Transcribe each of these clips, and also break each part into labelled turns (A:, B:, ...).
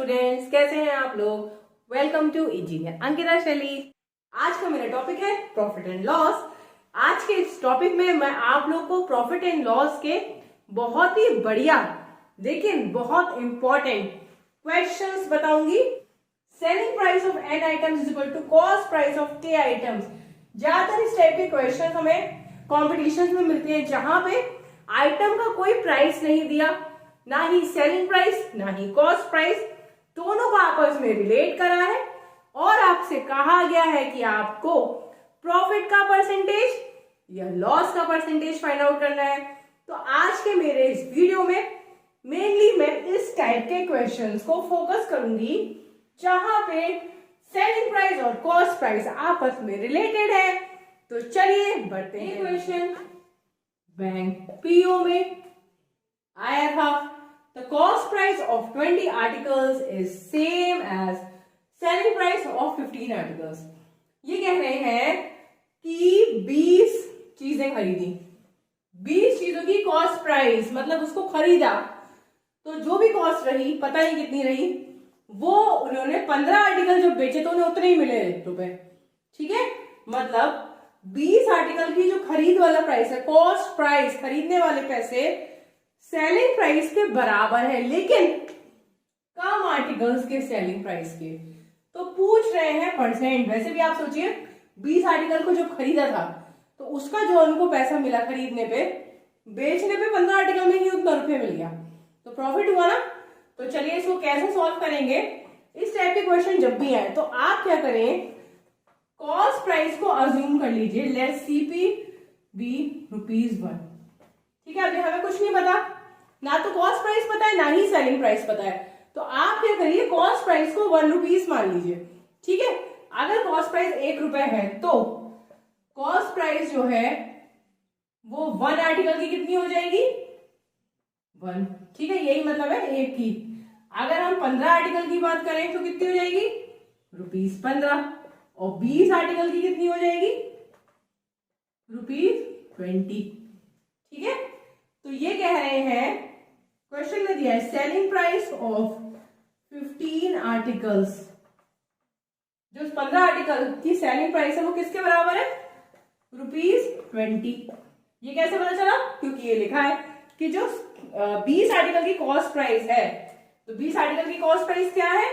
A: Students, कैसे हैं आप लोग। वेलकम टू इंजीनियर अंकिता शैली। आज का मेरा टॉपिक है प्रॉफिट एंड लॉस। आज के इस टॉपिक में मैं आप लोग को प्रॉफिट एंड लॉस के बहुत ही बढ़िया लेकिन बहुत इंपॉर्टेंट क्वेश्चंस बताऊंगी। Selling price of an items is equal to cost price of के आइटम्स। ज्यादातर इस टाइप के क्वेश्चन हमें कॉम्पिटिशन में मिलते हैं जहां पे आइटम का कोई प्राइस नहीं दिया, ना ही सेलिंग प्राइस ना ही कॉस्ट प्राइस, दोनों को आपस में रिलेट करा है और आपसे कहा गया है कि आपको प्रॉफिट का परसेंटेज या लॉस का परसेंटेज फाइंड आउट करना है। तो आज के मेरे इस वीडियो में मेनली मैं इस टाइप के क्वेश्चंस को फोकस करूंगी जहां पे सेलिंग प्राइस और कॉस्ट प्राइस आपस में रिलेटेड है। तो चलिए बढ़ते हैं। क्वेश्चन बैंक पीओ में आया था, the cost price of 20 articles is same as selling price of 15 articles. ये कह रहे हैं कि 20 चीजें खरीदी, 20 चीजों की कॉस्ट प्राइस मतलब उसको खरीदा, तो जो भी कॉस्ट रही पता नहीं कितनी रही, वो उन्होंने 15 आर्टिकल जो बेचे तो उन्हें उतने ही मिले रुपए। ठीक है, मतलब 20 आर्टिकल की जो खरीद वाला प्राइस है, कॉस्ट प्राइस खरीदने वाले पैसे सेलिंग प्राइस के बराबर है, लेकिन कम आर्टिकल्स के सेलिंग प्राइस के। तो पूछ रहे हैं परसेंट। वैसे भी आप सोचिए 20 आर्टिकल को जो खरीदा था तो उसका जो उनको पैसा मिला खरीदने पे, बेचने पे 15 आर्टिकल में ही उतना रुपये मिल गया, तो प्रॉफिट हुआ ना। तो चलिए इसको कैसे सॉल्व करेंगे। इस टाइप के क्वेश्चन जब भी आए तो आप क्या करें, कॉस्ट प्राइस को अज्यूम कर लीजिए, लेट सीपी बी ₹1। ठीक है, अभी हमें कुछ नहीं पता, ना तो कॉस्ट प्राइस पता है ना ही सेलिंग प्राइस पता है, तो आप क्या करिए कॉस्ट प्राइस को ₹1 मान लीजिए। ठीक है, अगर कॉस्ट प्राइस ₹1 है तो कॉस्ट प्राइस जो है वो 1 आर्टिकल की कितनी हो जाएगी, 1। ठीक है, यही मतलब है एक की। अगर हम 15 आर्टिकल की बात करें तो कितनी हो जाएगी, ₹15। और 20 आर्टिकल की कितनी हो जाएगी, ₹20। ठीक है, तो ये कह रहे हैं, क्वेश्चन में दिया है सेलिंग प्राइस ऑफ 15 आर्टिकल्स, जो 15 आर्टिकल की सेलिंग प्राइस है वो किसके बराबर है, ₹20। ये कैसे पता चला, क्योंकि ये लिखा है कि जो 20 आर्टिकल की कॉस्ट प्राइस है, तो 20 आर्टिकल की कॉस्ट प्राइस क्या है।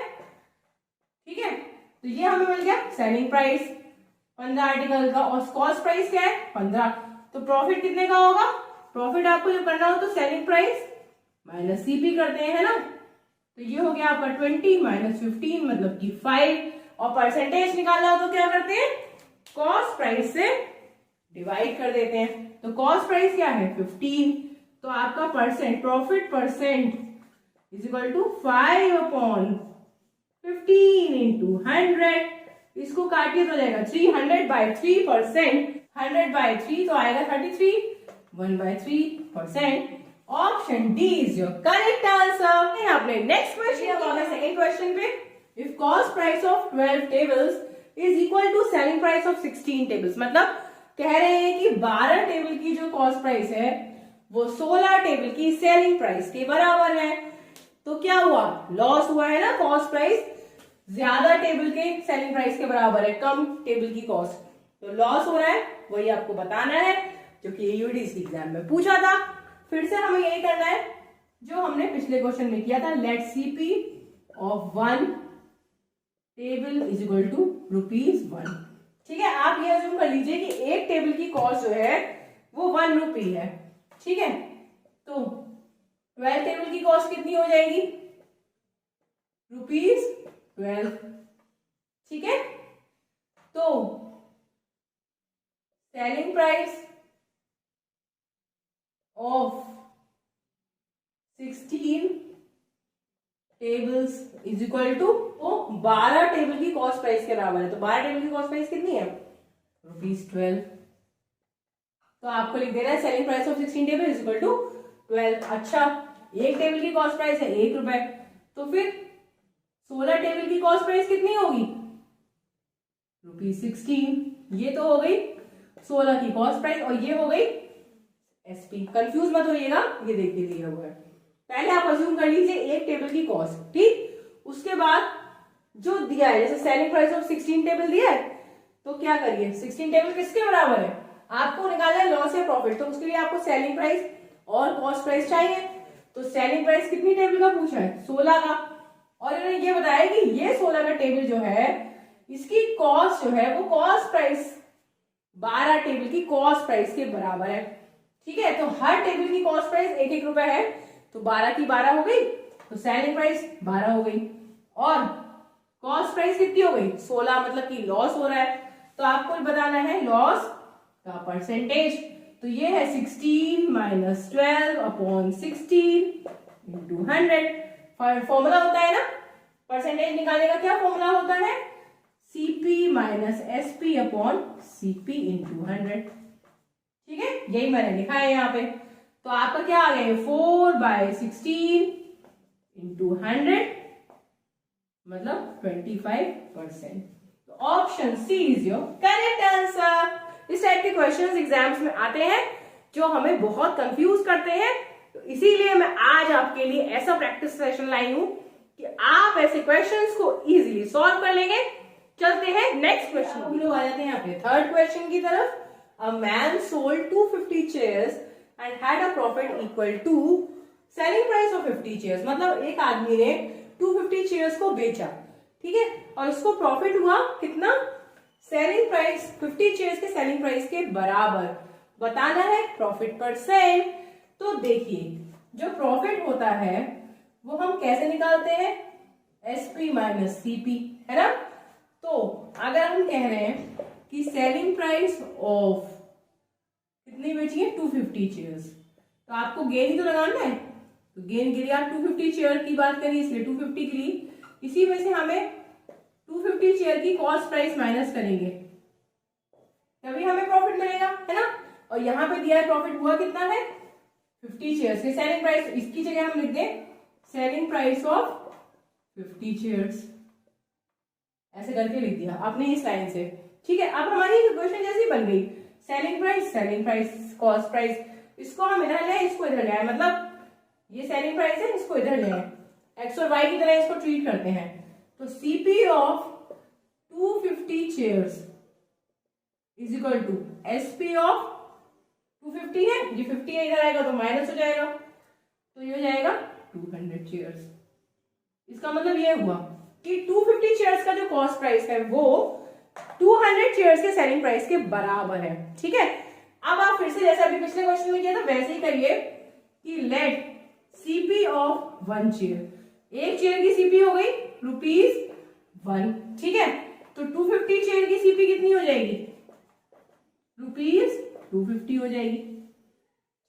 A: ठीक है, तो ये हमें मिल गया सेलिंग प्राइस 15 आर्टिकल का, और कॉस्ट प्राइस क्या है 15। तो प्रॉफिट कितने का होगा, प्रॉफिट आपको जब करना हो तो सेलिंग प्राइस माइनस सीपी करते हैं ना, तो ये हो गया आपका 20 माइनस 15 मतलब कि 5। और परसेंटेज निकालना हो तो क्या करते हैं, कॉस्ट प्राइस से डिवाइड कर देते हैं। तो कॉस्ट प्राइस क्या है 15, तो आपका percent, profit percent is equal to 5/15 into 100। इसको काटिए तो जाएगा 300/3%, 100/3 तो आएगा 33, 1/3%। Option D is your correct answer. आपने नेक्स्ट क्वेश्चन, अब सेकंड क्वेश्चन पे, if cost price of 12 tables is equal to selling price of 16 tables, मतलब कह रहे हैं कि 12 टेबल की जो कॉस्ट प्राइस है वो 16 टेबल की सेलिंग प्राइस के बराबर है, तो क्या हुआ, लॉस हुआ है ना। कॉस्ट प्राइस ज्यादा टेबल के सेलिंग प्राइस के बराबर है, कम टेबल की कॉस्ट, तो लॉस हो रहा है, वही आपको बताना है जो कि यूडीसी एग्जाम में पूछा था। फिर से हमें यही करना है जो हमने पिछले क्वेश्चन में किया था, let CP of 1 table is equal to ₹1। ठीक है, आप ये अज्यूम कर लीजिए कि एक टेबल की कॉस्ट जो है वो ₹1 है। ठीक है, तो 12 टेबल की कॉस्ट कितनी हो जाएगी, ₹12। ठीक है, तो selling price of 16 tables is equal to 12 table की कॉस्ट प्राइस के बराबर है, तो 12 टेबल की कॉस्ट प्राइस कितनी है, ₹12। तो आपको लिख देना है selling price of 16 table is equal to 12। अच्छा, एक टेबल की कॉस्ट प्राइस है ₹1, तो फिर 16 टेबल की कॉस्ट प्राइस कितनी होगी, ₹16। ये तो हो गई 16 की कॉस्ट प्राइस और ये हो गई एसपी। कंफ्यूज मत होइएगा, ये देखिए दिया हुआ है। पहले आप अज्यूम कर लीजिए एक टेबल की कॉस्ट, ठीक, उसके बाद जो दिया है, जैसे सेलिंग प्राइस ऑफ 16 टेबल दिया है, तो क्या करिए, 16 टेबल किसके बराबर है, आपको निकालना है लॉस या प्रॉफिट, तो उसके लिए आपको सेलिंग प्राइस और कॉस्ट प्राइस चाहिए। तो सेलिंग प्राइस कितनी टेबल का पूछा है, 16 का, और इन्होंने ये बताया कि ये 16 का टेबल जो है इसकी कॉस्ट जो है वो कॉस्ट प्राइस 12 टेबल की कॉस्ट प्राइस के बराबर है। ठीक है, तो हर टेबल की कॉस्ट प्राइस 1-1 रुपए है, तो 12 की 12 हो गई, तो सेलिंग प्राइस 12 हो गई, और कॉस्ट प्राइस कितनी हो गई, 16, मतलब कि लॉस हो रहा है। तो आपको बताना है लॉस का परसेंटेज, तो ये है 16 माइनस 12 अपॉन 16 इंटू 100। फॉर्मूला होता है ना परसेंटेज निकालने का, क्या फॉर्मूला होता है, CP minus SP upon CP into 100। ठीक है, यही मैंने लिखा है यहाँ पे। तो आपका क्या आ गया, 4/16 इंटू 100 मतलब 25%। तो option C is your correct answer. इस टाइप के क्वेश्चंस एग्जाम्स में आते हैं जो हमें बहुत कंफ्यूज करते हैं, तो इसीलिए मैं आज आपके लिए ऐसा प्रैक्टिस सेशन लाई हूं कि आप ऐसे क्वेश्चंस को इजीली सॉल्व कर लेंगे। चलते हैं नेक्स्ट क्वेश्चन, हम लोग आ जाते हैं अपने थर्ड क्वेश्चन की तरफ। A man sold 250 chairs and had a profit equal to selling price of 50 chairs. मतलब एक आदमी ने 250 चेयर्स को बेचा, ठीक है, और इसको प्रॉफिट हुआ कितना, सेलिंग प्राइस 50 चेयर्स के सेलिंग प्राइस के बराबर। बताना है प्रॉफिट परसेंट। तो देखिए जो प्रॉफिट होता है वो हम कैसे निकालते हैं, एसपी माइनस सीपी, है ना। तो अगर हम कह रहे हैं कि सेलिंग प्राइस ऑफ कितनी बेची है, 250 चेयर्स, तो आपको गेन ही तो लगाना है। तो गेन के लिए आप 250 चेयर की बात करिए, इसलिए 250 के लिए, इसी में से हमें 250 चेयर की कॉस्ट प्राइस माइनस करेंगे, तभी हमें प्रॉफिट मिलेगा, है ना। और यहाँ पे दिया है प्रॉफिट हुआ कितना है, 50 चेयर्स के सेलिंग प्राइस, इसकी जगह हम लिख दें सेलिंग प्राइस ऑफ 50 चेयर्स, ऐसे करके लिख दिया आपने इस लाइन से। ठीक है, अब हमारी इक्वेशन जैसी बन गई, सेलिंग प्राइस कॉस्ट प्राइस, इसको हम इधर ले, इसको इधर ले आए, मतलब ये सेलिंग प्राइस है, इसको इधर ले आए, एक्स और वाई की तरह इसको ट्रीट करते हैं। तो CP of 250 chairs is equal to SP of 250 है, ये 50 है, इधर आएगा तो माइनस हो जाएगा, तो ये हो जाएगा 200 चेयर्स। इसका मतलब ये हुआ कि 250 चेयर्स का जो कॉस्ट प्राइस है वो 200 चेयर्स के सेलिंग प्राइस के बराबर है। ठीक है, अब आप फिर से जैसे अभी पिछले क्वेश्चन में किया था वैसे ही करिए कि लेट सीपी ऑफ 1 चेयर, एक चेयर की सीपी हो गई ₹1। ठीक है, तो 250 चेयर की सीपी कितनी हो जाएगी, ₹250 हो जाएगी।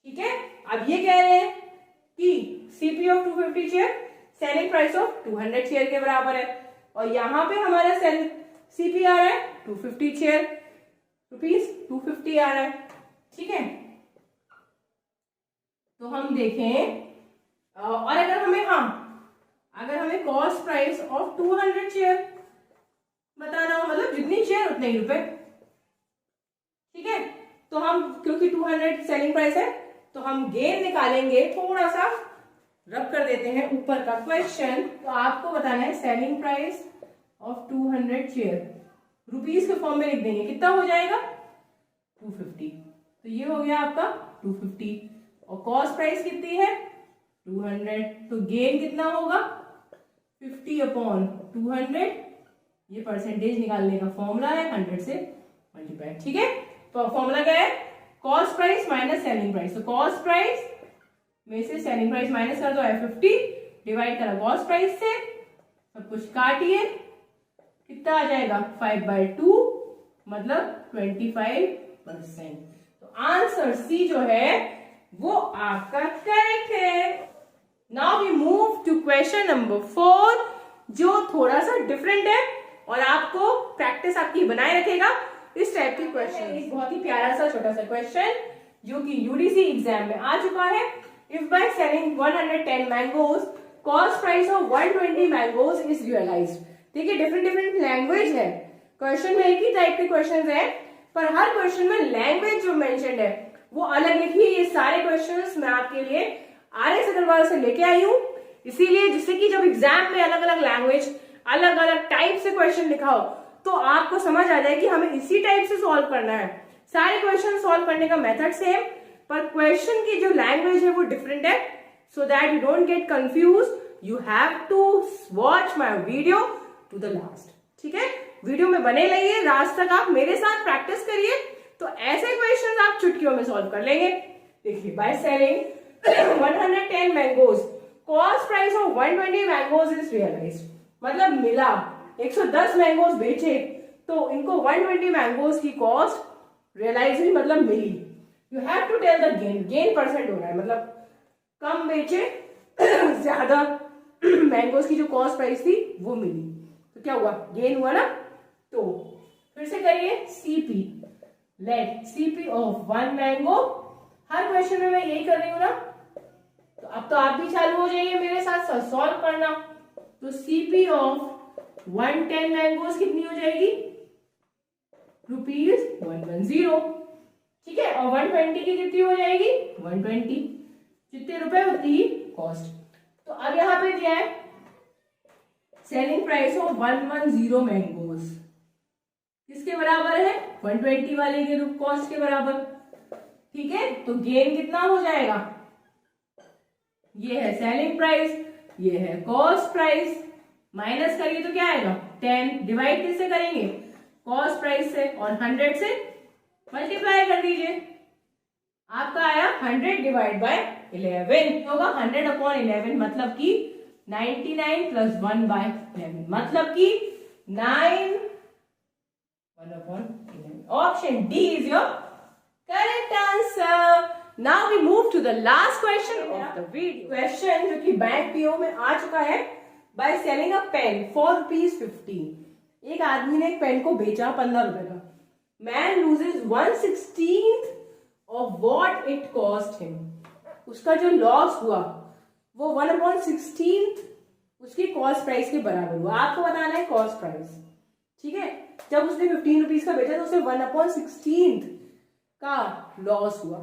A: ठीक है, अब ये कह रहे हैं कि CP of 250 chair selling price of 200 chair के बराबर है, और यहां पे हमारा सीपी आ रहा है 250 चेयर, ₹250 आ रहा है। ठीक है, तो हम देखें, और अगर हमें कॉस्ट प्राइस ऑफ 200 चेयर बताना हो, मतलब जितनी चेयर उतने ही रुपए। ठीक है, तो हम क्योंकि 200 सेलिंग प्राइस है तो हम गेन निकालेंगे, थोड़ा सा रब कर देते हैं ऊपर का क्वेश्चन। तो आपको बताना है selling price of 200 chair, rupees के फॉर्म में लिख देंगे, कितना हो जाएगा 250। तो ये हो गया आपका 250, और कॉस्ट प्राइस कितनी है 200, तो गेन कितना होगा 50/200। ये परसेंटेज निकालने का फॉर्मूला है, 100 से मल्टीप्लाई। ठीक है, तो फॉर्मूला क्या है, cost price minus selling price. तो कॉस्ट प्राइस में से सेलिंग प्राइस माइनस कर दो, 50 डिवाइड करा कॉस्ट प्राइस से, सब कुछ काटिए, कितना आ जाएगा 5/2 मतलब 25%। तो आंसर सी जो है वो आपका करेक्ट है। Now we move to question number 4, जो थोड़ा सा डिफरेंट है और आपको प्रैक्टिस आपकी बनाए रखेगा इस टाइप की क्वेश्चन। बहुत ही प्यारा सा छोटा सा क्वेश्चन जो कि यूडीसी एग्जाम में आ चुका है। If by selling 110 mangoes cost price of 120 mangoes is realised. देखिए डिफरेंट लैंग्वेज है, क्वेश्चन में एक ही टाइप के क्वेश्चन है पर हर क्वेश्चन में लैंग्वेज जो मेंशन्ड है वो अलग लिखी है। ये सारे क्वेश्चंस मैं आपके लिए RS अग्रवाल से लेके आई हूँ, इसीलिए जिससे कि जब एग्जाम में अलग अलग लैंग्वेज, अलग अलग टाइप से क्वेश्चन लिखा हो तो आपको समझ आ जाए कि हमें इसी टाइप से सॉल्व करना है। सारे क्वेश्चन सॉल्व करने का मेथड सेम, पर क्वेश्चन की जो लैंग्वेज है वो डिफरेंट है। So that you don't get confuse, you have to watch my video to the last. ठीक है, वीडियो में बने रहिए, लास्ट तक आप मेरे साथ प्रैक्टिस करिए, तो ऐसे क्वेश्चन आप चुटकियों में सॉल्व कर लेंगे। देखिए, by selling 110 mangoes, cost price of 120 mangoes is realised. मतलब मिला 110 मैंगोज बेचे तो इनको 120 मैंगोज की कॉस्ट रियलाइज हुई, मतलब मिली। You have to tell the gain, gain percent हो रहा है, मतलब कम बेचे ज्यादा मैंगोज की जो कॉस्ट प्राइस थी वो मिली, तो क्या हुआ, गेन हुआ ना। तो फिर से करिए, CP, let CP of 1 mango. हर क्वेश्चन में मैं यही कर रही हूं ना, तो अब तो आप भी चालू हो जाइए मेरे साथ सॉल्व करना। तो सीपी ऑफ 110 मैंगोज कितनी हो जाएगी, ₹110। ठीक है, और 120 की कितनी हो जाएगी, 120। जितने रुपए होती ही कॉस्ट। तो अब यहां पे दिया है सेलिंग प्राइस ऑफ 110 मैंगोज किसके बराबर है, 120 वाले के कॉस्ट के बराबर। ठीक है, तो गेन कितना हो जाएगा, ये है सेलिंग प्राइस, ये है कॉस्ट प्राइस, माइनस करिए तो क्या आएगा 10, डिवाइड किससे करेंगे, कॉस्ट प्राइस से, और 100 से मल्टीप्लाई कर दीजिए। आपका आया 100 डिवाइड बाय 11 होगा 100/11, मतलब कि 99 प्लस 1/11, मतलब कि 9 1/11। Option D is your correct answer. Now we move to the last question of the video. Question जो कि बैंक पीओ में आ चुका है, by selling a pen for ₹15। एक आदमी ने एक पेन को बेचा 15 रुपए का। Man loses 1/16 of what it cost him। उसका जो लॉस हुआ वो 1/16 उसकी कॉस्ट प्राइस के बराबर हुआ। आपको बताना है कॉस्ट प्राइस। ठीक है, जब उसने 15 रुपीज का बेचा तो उसे 1/16 का लॉस हुआ।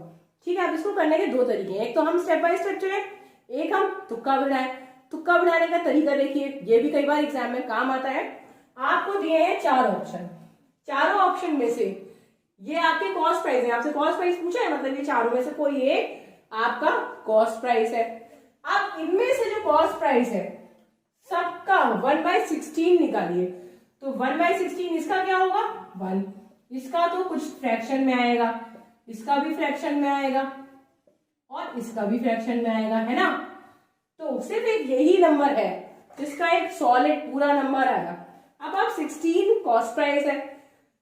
A: ठीक है, अब इसको करने के 2 तरीके हैं, एक तो हम स्टेप बाय स्टेप चले, एक हम तुक्का बढ़ाएं। तुक्का बढ़ाने का तरीका देखिए, ये भी कई बार एग्जाम में काम आता है। आपको दिए हैं 4 ऑप्शन, चारों ऑप्शन में से ये आपके कॉस्ट प्राइस है, आपसे कॉस्ट प्राइस पूछा है, मतलब ये चारों में से कोई एक आपका कॉस्ट प्राइस है। अब इनमें से जो कॉस्ट प्राइस है सबका 1/16 निकालिए, तो 1/16 इसका क्या होगा 1, इसका तो कुछ फ्रैक्शन में आएगा, इसका भी फ्रैक्शन में आएगा और इसका भी फ्रैक्शन में आएगा, है ना। तो सिर्फ एक यही नंबर है जिसका एक सॉलिड पूरा नंबर आएगा। अब आप 16 कॉस्ट प्राइस है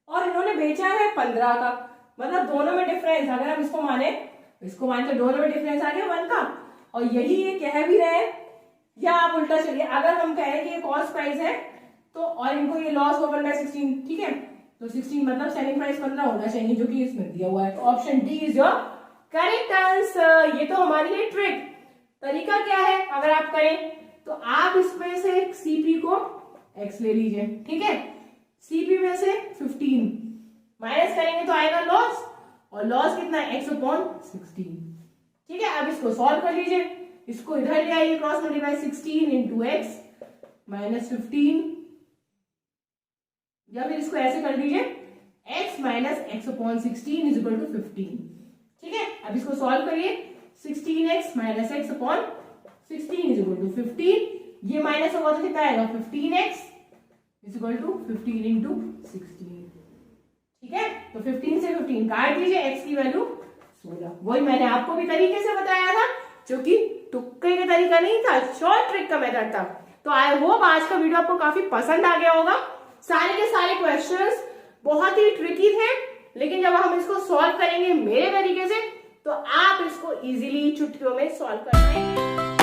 A: और इन्होंने बेचा है 15 का, मतलब दोनों में डिफरेंस, अगर हम इसको माने तो दोनों में डिफरेंस आ गया 1 का। और यही ये कह भी रहे हैं, या आप उल्टा चलिए, अगर हम कहें कि ये कॉस्ट प्राइस है तो और इनको ये लॉस हुआ 1/16, ठीक है, तो 16 मतलब सेलिंग प्राइस 15 होना चाहिए, जो कि इसमें दिया हुआ है। Option D is your correct answer. ये तो हमारी है ट्रिक। तरीका क्या है, अगर आप करें तो आप इसमें से सीपी को x ले लीजिए, ठीक है, सीपी में से 15 माइनस करेंगे तो आएगा लॉस, और लॉस कितना है x/16। ठीक है, अब इसको सॉल्व कर लीजिए, इसको इधर ले आइए, cross multiply 16 into x minus 15, या फिर इसको ऐसे कर दीजिए x minus x/16 is equal to 15। ठीक है, अब इसको सॉल्व करिए, 16x minus x/16 is equal to 15, ये माइनस होगा तो कितना आएगा 15x is equal to 15 into 16। ठीक है, तो 15 से 15 काट दीजिए, x की वैल्यू 16। वही मैंने आपको भी तरीके से बताया था, जो कि तुक्के का तरीका नहीं था, शॉर्ट ट्रिक का मेथड था। तो आई होप आज का वीडियो आपको काफी पसंद आ गया होगा। सारे के सारे क्वेश्चंस बहुत ही ट्रिकी थे, लेकिन जब हम इसको सॉल्व करेंगे मेरे तरीके से तो आप इसको इजीली चुटकियों में सॉल्व कर पाएंगे।